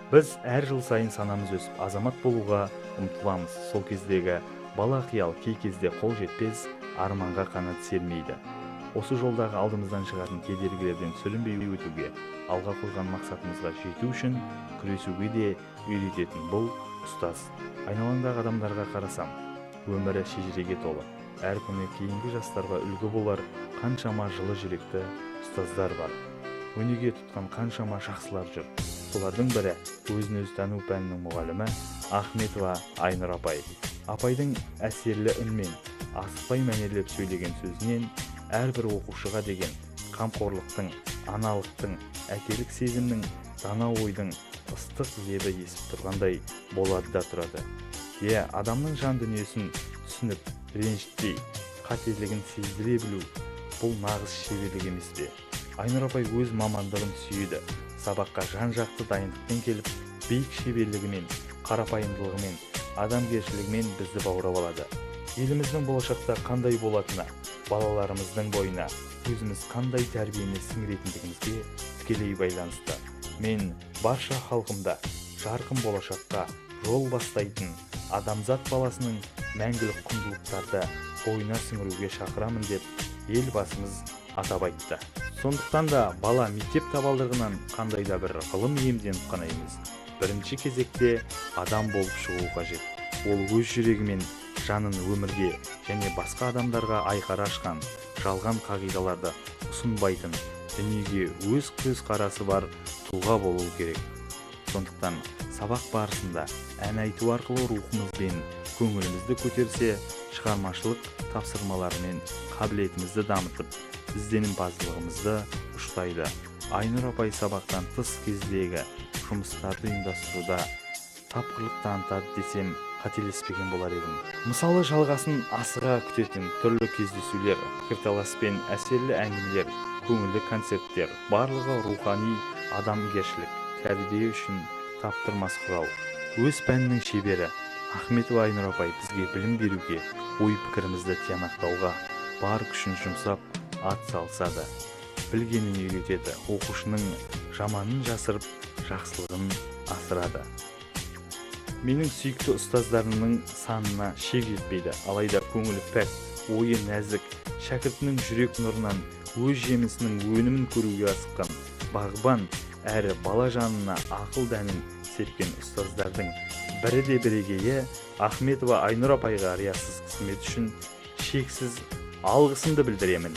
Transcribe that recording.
Біз әр жыл сайын санамыз өсіп, азамат болуға ұмтыламыз. Сол кездегі бала қиял кей кезде қол жетпес, арманға қанат сермейді. Осы жолдағы алдымыздан шығатын кедергілерден сүрінбей өтуге, алға қойған мақсатымызға жету үшін күресуге де үйрететін бұл ұстаз. Айналаңдағы адамдарға қарасам, өмірі шежіреге толы. Әр күні кейінгі жастарға үлгі болар қаншама жылы жүректі ұстаздар бар. Өнеге тұтқан қаншама жақсылар жүр. Солардың бірі өзін-өзі тану пәнінің мұғалімі Ахметова Айнұр апай. Апайдың әсерлі үнмен, асықпай мәнерлеп сөйлеген сөзінен әрбір оқушыға деген қамқорлықтың, аналықтың, әкелік сезімнің, дана ойдың ыстық лебі есіп тұрғандай болады да тұрады. Адамның жан дүниесін түсініп, ренжітпей, қателігін сездіре білу, бұл нағыз шеберлік емес пе? Айнұр апай өз мамандығын сүйеді. Сабаққа жан-жақты дайындықпен келіп, биік шеберлігімен, қарапайымдылығымен, адамгершілігімен бізді баурап алады. Еліміздің болашақта қандай болатыны, балаларымыздың бойына өзіміз қандай тәрбиені сіңіретіндігімізге тікелей байланысты. Мен барша халқымда жарқын болашаққа жол бастайтын адамзат баласының мәңгілік құндылықтарды бойына сіңіруге шақырамын деп елбасымыз атап айтты. Сондықтан да бала мектеп табалдырығынан қандай да бір ғылым иемденіп қана емес, бірінші кезекте адам болып шығу қажет. Ол өз жүрегімен жанын өмірге және басқа адамдарға айқара ашқан, жалған қағидаларды ұсынбайтын, дүниеге өз көзқарасы бар тұлға болу керек. Сондықтан сабақ барысында ән айту арқылы рухымызбен көңілімізді көтерсе, шығармашылық тапсырмаларымен қабілетімізді дамытып, ізденімпаздылығымызды ұштайды. Айнұр апай сабақтан тыс кездегі жұмыстарды ұйымдастыруда тапқырлық танытады десем қателеспеген болар едім. Мысалы, жалғасын асыға күтетін түрлі кездесулер, пікірталас пен әсерлі әңгімелер, көңілді концерттер, барлығы рухани адамгершілік тәрбие үшін таптырмас құрал. Өз пәнінің шебері Ахметова Айнұр апай бізге білім беруге, ой пікірімізді тиянақтауға бар күшін жұмсап ат салсады. Білгенін үйретеді, оқушының жаманын жасырып, жақсылығын асырады. Менің сүйікті ұстаздарымның санына шек жетпейді. Алайда көңілі пәк, ойы нәзік, шәкіртінің жүрек нұрынан өз жемісінің өнімін көруге асыққан, бағбан әрі бала жанына ақыл дәнін серпкен ұстаздардың бірі де бірегейі Ахметова Айнұр апайға риясыз қызмет үшін шексіз алғысымды білдіремін.